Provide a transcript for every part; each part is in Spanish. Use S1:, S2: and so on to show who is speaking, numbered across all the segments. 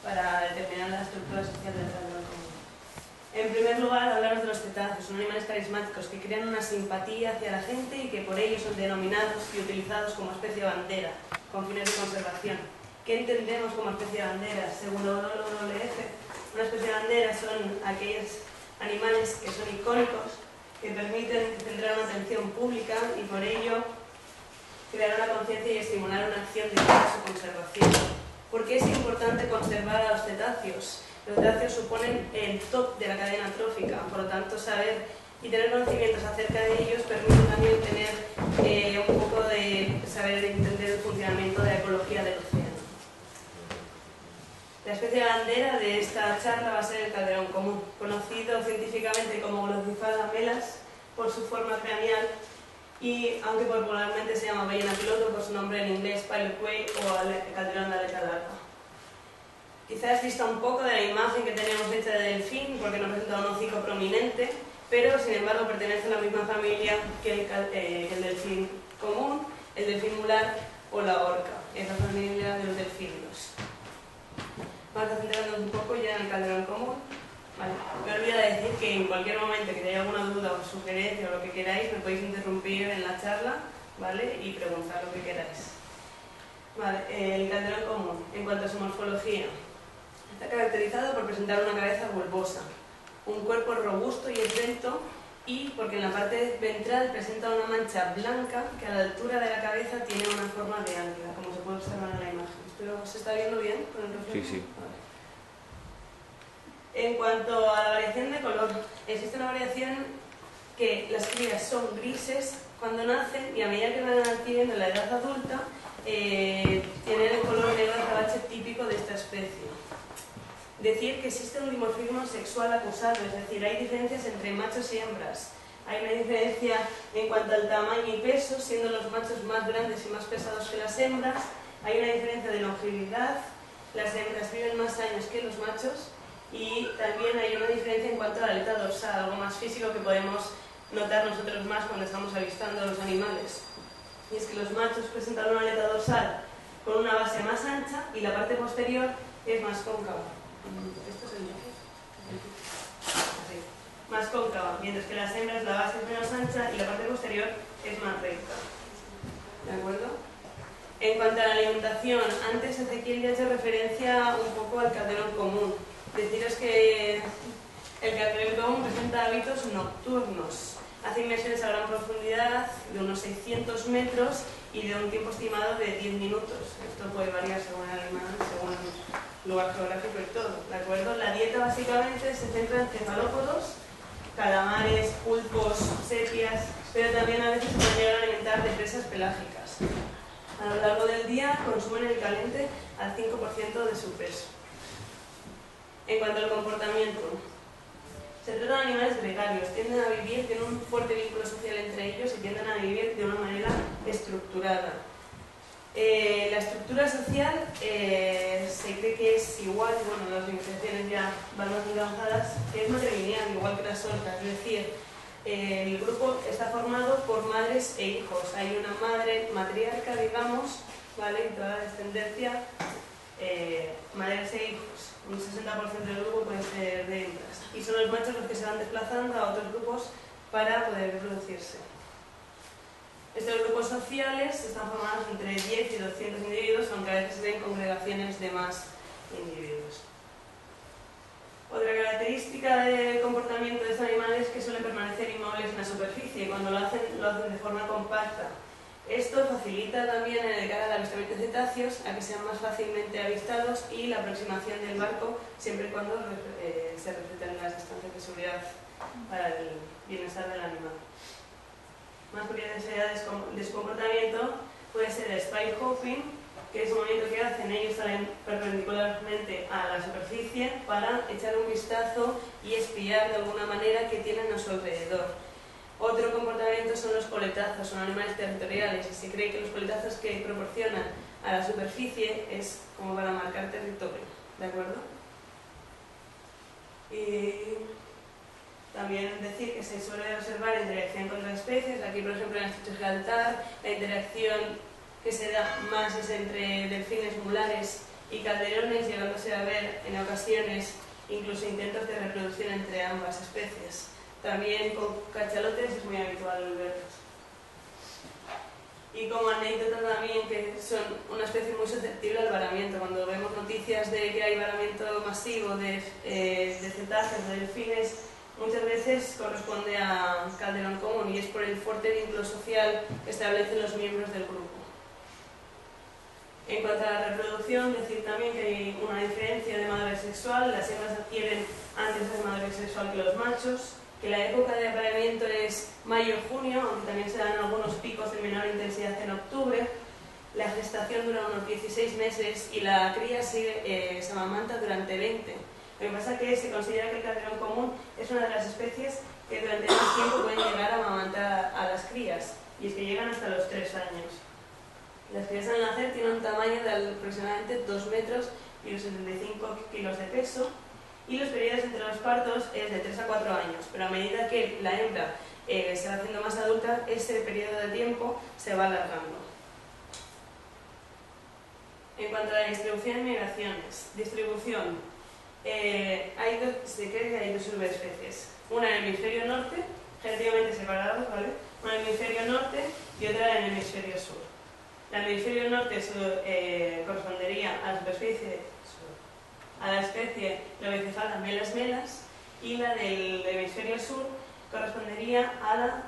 S1: para determinar la estructura social del calderón común. En primer lugar, hablaros de los cetáceos, son animales carismáticos que crean una simpatía hacia la gente y que por ello son denominados y utilizados como especie bandera, con fines de conservación. ¿Qué entendemos como especie bandera? Según la WWF, una especie bandera son aquellos animales que son icónicos, que permiten centrar una atención pública y por ello crear una conciencia y estimular una acción de su conservación. ¿Por qué es importante conservar a los cetáceos? Los cetáceos suponen el top de la cadena trófica, por lo tanto saber y tener conocimientos acerca de ellos permite también tener un poco de saber entender el funcionamiento de la ecología del océano. La especie bandera de esta charla va a ser el calderón común, conocido científicamente como Glossophaga melas por su forma craneal y aunque popularmente se llama ballena piloto por su nombre en inglés pilot whale o calderón de aleta larga. Quizás dista un poco de la imagen que tenemos hecha de delfín porque no presenta un hocico prominente, pero sin embargo pertenece a la misma familia que el delfín común, el delfín mular o la orca, es la familia de los delfínidos. Vamos a centrarnos un poco ya en el calderón común. Vale. Me olvido de decir que en cualquier momento que tengáis alguna duda o sugerencia o lo que queráis, me podéis interrumpir en la charla, ¿vale? Y preguntar lo que queráis. Vale. El calderón común, en cuanto a su morfología, está caracterizado por presentar una cabeza bulbosa, un cuerpo robusto y esbelto y porque en la parte ventral presenta una mancha blanca que a la altura de la cabeza tiene una forma de águila, como se puede observar en la imagen. ¿Pero se está viendo bien con el reflejo?
S2: Sí, sí.
S1: Vale. En cuanto a la variación de color, existe una variación que las crías son grises cuando nacen y a medida que van adquiriendo la edad adulta tienen el color negro azabache típico de esta especie. Decir que existe un dimorfismo sexual acusado, es decir, hay diferencias entre machos y hembras. Hay una diferencia en cuanto al tamaño y peso, siendo los machos más grandes y más pesados que las hembras. Hay una diferencia de longevidad, las hembras viven más años que los machos y también hay una diferencia en cuanto a la aleta dorsal, algo más físico que podemos notar nosotros más cuando estamos avistando a los animales. Y es que los machos presentan una aleta dorsal con una base más ancha y la parte posterior es más cóncava. Esto es el así, más cóncava, mientras que las hembras la base es menos ancha y la parte posterior es más recta. ¿De acuerdo? En cuanto a la alimentación, antes Ezequiel ya ha hecho referencia un poco al calderón común. Deciros que el calderón común presenta hábitos nocturnos. Hace inmersiones a gran profundidad de unos 600 metros y de un tiempo estimado de 10 minutos. Esto puede variar según el animal, según el lugar geográfico y todo. ¿De acuerdo? La dieta básicamente se centra en cefalópodos, calamares, pulpos, sepias, pero también a veces se pueden llegar a alimentar de presas pelágicas. A lo largo del día consumen el caliente al 5% de su peso. En cuanto al comportamiento, se trata de animales gregarios, tienden a vivir, tienen un fuerte vínculo social entre ellos y tienden a vivir de una manera estructurada. La estructura social se cree que es igual, bueno, las investigaciones ya van más avanzadas, que es matrilineal, igual que las orcas, es decir, el grupo está formado por madres e hijos. Hay una madre matriarca, digamos, ¿vale? Y toda la descendencia, madres e hijos. Un 60% del grupo puede ser de hembras. Y son los machos los que se van desplazando a otros grupos para poder reproducirse. Estos grupos sociales están formados entre 10 y 200 individuos, aunque a veces se ven congregaciones de más individuos. Otra característica del comportamiento de estos animales es que suelen permanecer inmóviles en la superficie. Cuando lo hacen de forma compacta. Esto facilita también de cara al avistamiento de cetáceos a que sean más fácilmente avistados y la aproximación del barco siempre y cuando se respeten las distancias de seguridad para el bienestar del animal. Más curiosidades de su comportamiento puede ser el spike hopping, que es un movimiento que hacen, ellos salen perpendicularmente a la superficie para echar un vistazo y espiar de alguna manera qué tienen a su alrededor. Otro comportamiento son los coletazos, son animales territoriales y se cree que los coletazos que proporcionan a la superficie es como para marcar territorio, ¿de acuerdo? Y también decir que se suele observar interacción con otras especies, aquí por ejemplo en el estrecho de Gibraltar, la interacción que se da más es entre delfines mulares y calderones, llegándose a ver en ocasiones incluso intentos de reproducción entre ambas especies. También con cachalotes es muy habitual verlos. Y como anécdota también que son una especie muy susceptible al varamiento. Cuando vemos noticias de que hay varamiento masivo de cetáceos, de delfines, muchas veces corresponde a calderón común y es por el fuerte vínculo social que establecen los miembros del grupo. En cuanto a la reproducción, decir también que hay una diferencia de madurez sexual. Las hembras adquieren antes de madurez sexual que los machos, que la época de apareamiento es mayo-junio, aunque también se dan algunos picos de menor intensidad en octubre. La gestación dura unos 16 meses y la cría se amamanta durante 20. Lo que pasa es que se considera que el calderón común es una de las especies que durante más tiempo pueden llegar a amamantar a las crías, y es que llegan hasta los 3 años. Las crías al nacer tienen un tamaño de aproximadamente 2 metros y unos 75 kilos de peso, y los periodos entre los partos es de 3 a 4 años, pero a medida que la hembra se va haciendo más adulta, ese periodo de tiempo se va alargando. En cuanto a la distribución y migraciones, se cree que hay dos subespecies, una en el hemisferio norte, genéticamente separados, ¿vale? Una en el hemisferio norte y otra en el hemisferio sur. La del hemisferio norte correspondería a la especie Globicephala melas melas, y la del hemisferio sur correspondería a la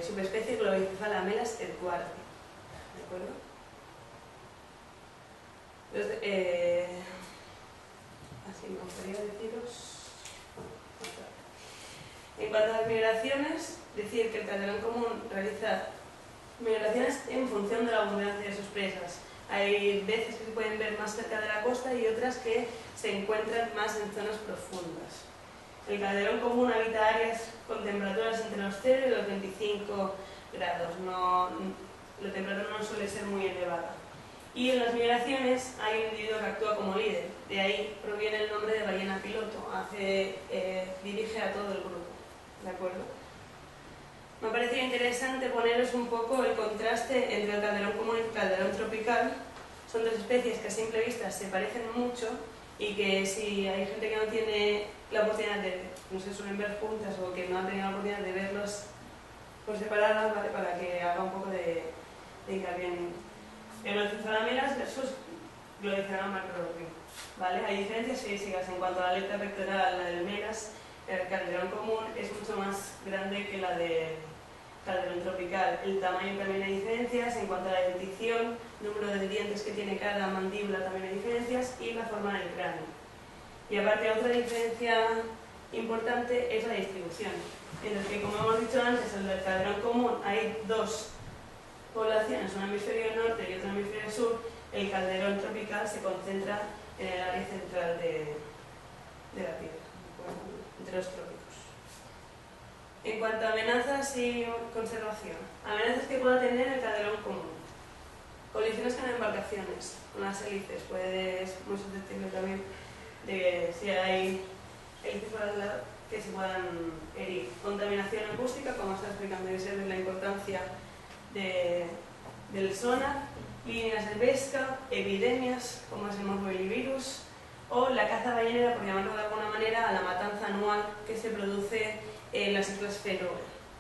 S1: subespecie Globicephala melas edwardi. ¿De acuerdo? Entonces, así me gustaría deciros. En cuanto a las migraciones, decir que el calderón común realiza migraciones en función de la abundancia de sus presas. Hay veces que se pueden ver más cerca de la costa y otras que se encuentran más en zonas profundas. El calderón común habita áreas con temperaturas entre los 0 y los 25 grados. La temperatura no suele ser muy elevada. Y en las migraciones hay un individuo que actúa como líder. De ahí proviene el nombre de ballena piloto. Dirige a todo el grupo. ¿De acuerdo? Me ha parecido interesante poneros un poco el contraste entre el calderón común y el calderón tropical. Son dos especies que a simple vista se parecen mucho y que si hay gente que no tiene la oportunidad de, no se suelen ver juntas o que no ha tenido la oportunidad de verlos por separadas, ¿vale? Para que haga un poco de hincapié en Globicephala melas versus Globicephala macrorhynchus, ¿vale? Hay diferencias físicas en cuanto a la aleta pectoral. La del melas, el calderón común, es mucho más grande que la del calderón tropical. El tamaño también hay diferencias, en cuanto a la dentición, número de dientes que tiene cada mandíbula también hay diferencias, y la forma del cráneo. Y aparte, otra diferencia importante es la distribución. En el que, como hemos dicho antes, en el calderón común hay dos poblaciones, una en el hemisferio norte y otra en el hemisferio sur. El calderón tropical se concentra en el área central de la Tierra, entre los trópicos. En cuanto a amenazas y conservación, amenazas que pueda tener el calderón común. Colisiones con embarcaciones, con las hélices, es muy susceptible también de que si hay hélices para el lado, que se puedan herir. Contaminación acústica, como está explicando Isabel, la importancia del sonar, líneas de pesca, epidemias, como es el morbillivirus, o la caza ballenera, por llamarlo de alguna manera, a la matanza anual que se produce en las islas Feroe,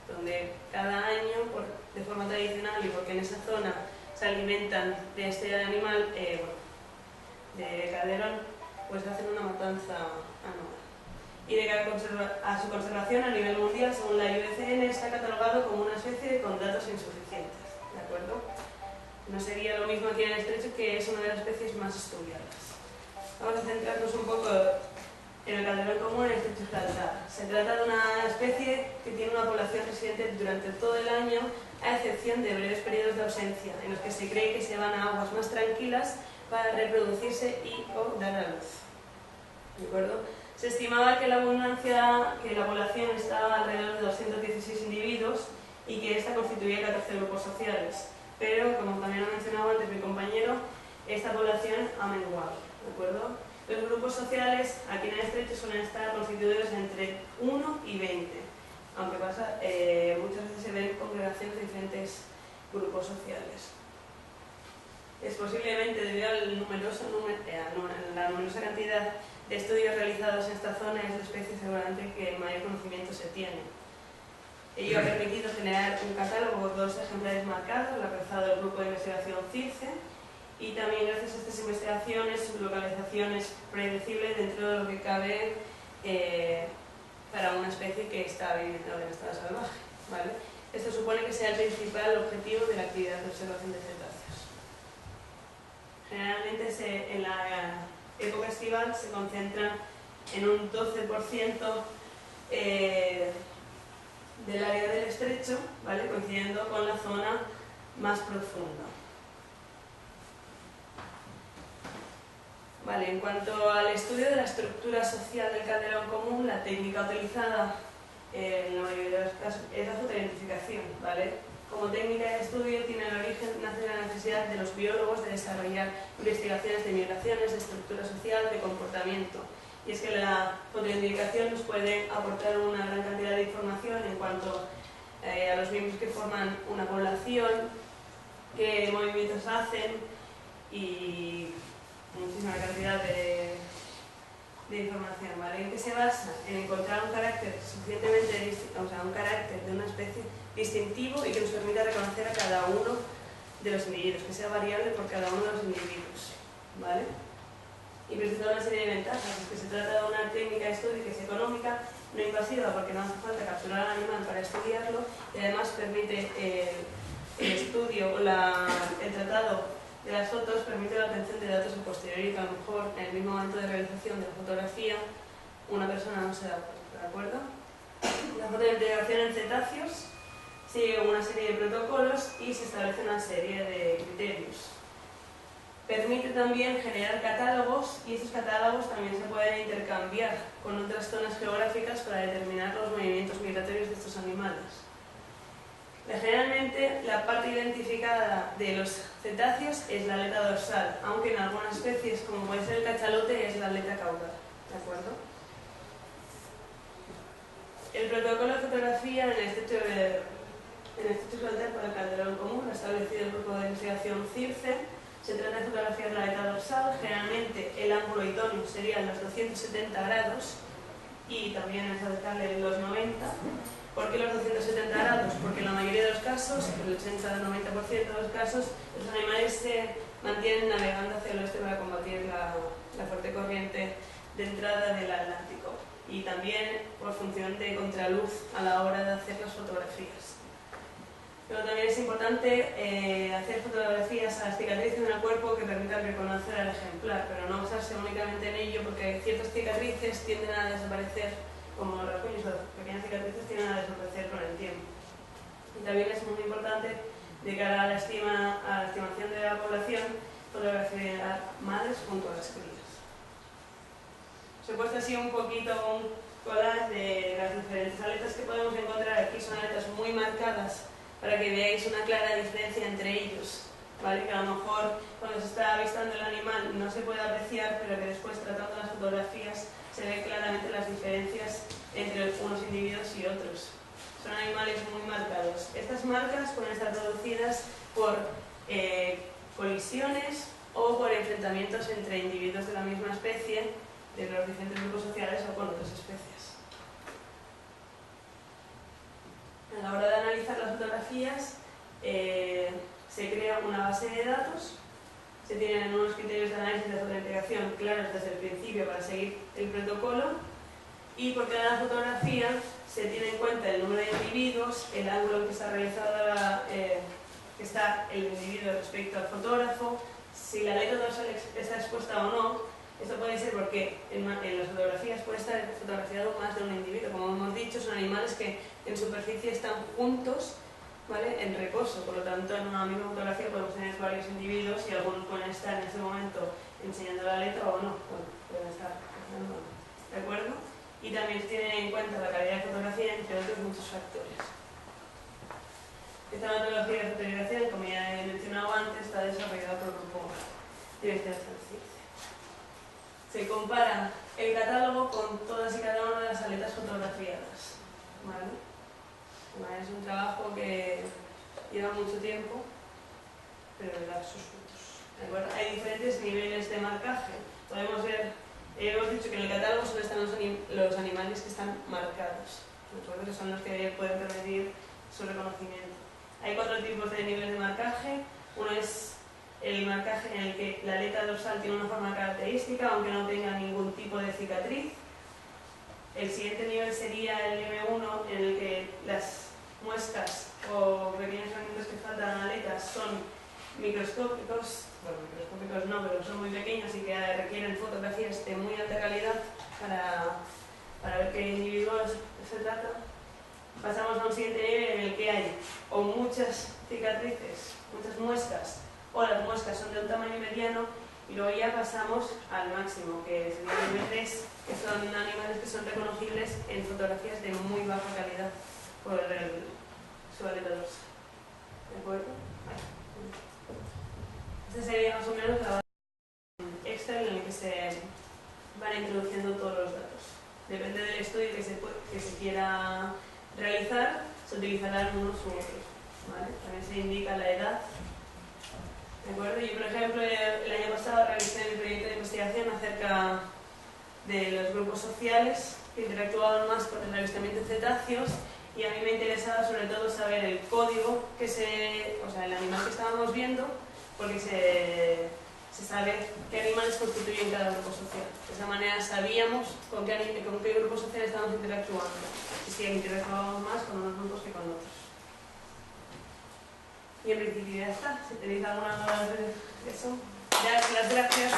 S1: donde cada año, de forma tradicional y porque en esa zona se alimentan de este animal, de calderón, pues hacen una matanza anual. Y de cara a su conservación a nivel mundial, según la IUCN, está catalogado como una especie con datos insuficientes. ¿De acuerdo? No sería lo mismo aquí en el estrecho, que es una de las especies más estudiadas. Vamos a centrarnos un poco en el calderón común en el estrecho Gibraltar. Se trata de una especie que tiene una población residente durante todo el año, a excepción de breves periodos de ausencia, en los que se cree que se van a aguas más tranquilas para reproducirse y o dar a luz. ¿De acuerdo? Se estimaba que la población estaba alrededor de 216 individuos y que esta constituía 14 grupos sociales. Pero, como también ha mencionado antes mi compañero, esta población ha menguado. ¿De acuerdo? Los grupos sociales aquí en el estrecho suelen estar constituidos entre 1 y 20, aunque muchas veces se ven congregaciones de diferentes grupos sociales. es posiblemente debido a la numerosa cantidad de estudios realizados en esta zona, es la especie seguramente que mayor conocimiento se tiene. Ello ha permitido generar un catálogo con 2 ejemplares marcados, realizado el grupo de investigación CIRCE, y también gracias a estas investigaciones, su localización es predecible dentro de lo que cabe para una especie que está viviendo en estado salvaje, ¿vale? Esto supone que sea el principal objetivo de la actividad de observación de cetáceos. Generalmente en la época estival se concentra en un 12% del área del estrecho, ¿vale? Coincidiendo con la zona más profunda. Vale, en cuanto al estudio de la estructura social del calderón común, la técnica utilizada en la mayoría de los casos es la fotoidentificación, ¿vale? Como técnica de estudio nace de la necesidad de los biólogos de desarrollar investigaciones de migraciones, de estructura social, de comportamiento. Y es que la fotoidentificación nos puede aportar una gran cantidad de información en cuanto a los miembros que forman una población, qué movimientos hacen y muchísima cantidad de información, ¿vale? ¿En qué se basa? En encontrar un carácter suficientemente, un carácter de una especie distintivo y que nos permita reconocer a cada uno de los individuos, que sea variable por cada uno de los individuos, ¿vale? Y presenta una serie de ventajas, es que se trata de una técnica de estudio que es económica, no invasiva porque no hace falta capturar al animal para estudiarlo, y además permite el estudio, el tratado de las fotos, permite la obtención de datos a posteriori que a lo mejor en el mismo momento de realización de la fotografía una persona no se da cuenta, ¿de acuerdo? La fotoidentificación en cetáceos sigue una serie de protocolos y se establece una serie de criterios. Permite también generar catálogos y esos catálogos también se pueden intercambiar con otras zonas geográficas para determinar los movimientos migratorios de estos animales. Generalmente la parte identificada de los cetáceos es la aleta dorsal, aunque en algunas especies, como puede ser el cachalote, es la aleta caudal, ¿de acuerdo? El protocolo de fotografía en el estrecho Gibraltar para el calderón común, lo ha establecido el grupo de investigación CIRCE. Se trata de fotografiar la aleta dorsal, generalmente el ángulo idóneo serían los 270 grados y también es aceptable los 90. ¿Por qué los 270 grados? Porque en la mayoría de los casos, el 80-90% de los casos, los animales se mantienen navegando hacia el oeste para combatir la fuerte corriente de entrada del Atlántico y también por función de contraluz a la hora de hacer las fotografías. Pero también es importante hacer fotografías a las cicatrices en el cuerpo que permitan reconocer al ejemplar, pero no basarse únicamente en ello porque ciertas cicatrices tienden a desaparecer, como los rasguños o pequeñas cicatrices tienden a desaparecer con el tiempo. Y también es muy importante, de cara a la estimación de la población, fotografiar madres junto a las crías. Os he puesto así un poquito un collage de las diferentes aletas que podemos encontrar aquí. Son aletas muy marcadas para que veáis una clara diferencia entre ellos, ¿vale? Que a lo mejor cuando se está avistando el animal no se puede apreciar, pero que después, tratando las fotografías, se ve claramente las diferencias entre unos individuos y otros. Son animales muy marcados. Estas marcas pueden estar producidas por colisiones o por enfrentamientos entre individuos de la misma especie, de los diferentes grupos sociales o con otras especies. A la hora de analizar las fotografías, se crea una base de datos, se tienen unos criterios de análisis de fotoidentificación claros desde el principio para seguir el protocolo, y por cada fotografía se tiene en cuenta el número de individuos, el ángulo en que está realizada que está el individuo respecto al fotógrafo, si la aleta dorsal está expuesta o no. Esto puede ser porque en las fotografías puede estar fotografiado más de un individuo. Como hemos dicho, son animales que en superficie están juntos, ¿vale?, en reposo. Por lo tanto, en una misma fotografía podemos tener varios individuos y algunos pueden estar en ese momento enseñando la aleta o no. Bueno, pueden estar, ¿de acuerdo? Y también se tiene en cuenta la calidad de fotografía, entre otros muchos factores. Esta metodología de fotografiación, como ya he mencionado antes, está desarrollada por el grupo de investigación CIRCE. Se compara el catálogo con todas y cada una de las aletas fotografiadas, ¿vale? Bueno, es un trabajo que lleva mucho tiempo, pero da sus frutos. ¿De acuerdo? Hay diferentes niveles de marcaje. Podemos ver, hemos dicho que en el catálogo solo están los animales que están marcados, ¿de acuerdo? Que son los que pueden permitir su reconocimiento. Hay 4 tipos de niveles de marcaje. Uno es el marcaje en el que la aleta dorsal tiene una forma característica, aunque no tenga ningún tipo de cicatriz. El siguiente nivel sería el M1, en el que las muescas o pequeños fragmentos que faltan a la aleta son microscópicos, bueno, microscópicos no, pero son muy pequeños y que requieren fotografías de muy alta calidad para ver qué individuos se trata. Pasamos a un siguiente nivel en el que hay o muchas cicatrices, muchas muescas, o las muescas son de un tamaño mediano, y luego ya pasamos al máximo, que sería el nivel 3, que son animales que son reconocibles en fotografías de muy baja calidad por su aleta dorsal. ¿De acuerdo? Esta sería más o menos la base Excel en la que se van introduciendo todos los datos. Depende del estudio que se quiera realizar, se utilizarán unos u otros, ¿vale? También se indica la edad. ¿De acuerdo? Yo, por ejemplo, el año pasado realicé mi proyecto de investigación acerca de los grupos sociales que interactuaban más con el avistamiento de cetáceos, y a mí me interesaba sobre todo saber el código o sea, el animal que estábamos viendo, porque se sabe qué animales constituyen cada grupo social. De esa manera sabíamos con qué grupo social estábamos interactuando, y si interactuábamos más con unos grupos que con otros. Y en principio ya está. Si tenéis alguna duda de eso, ya las gracias.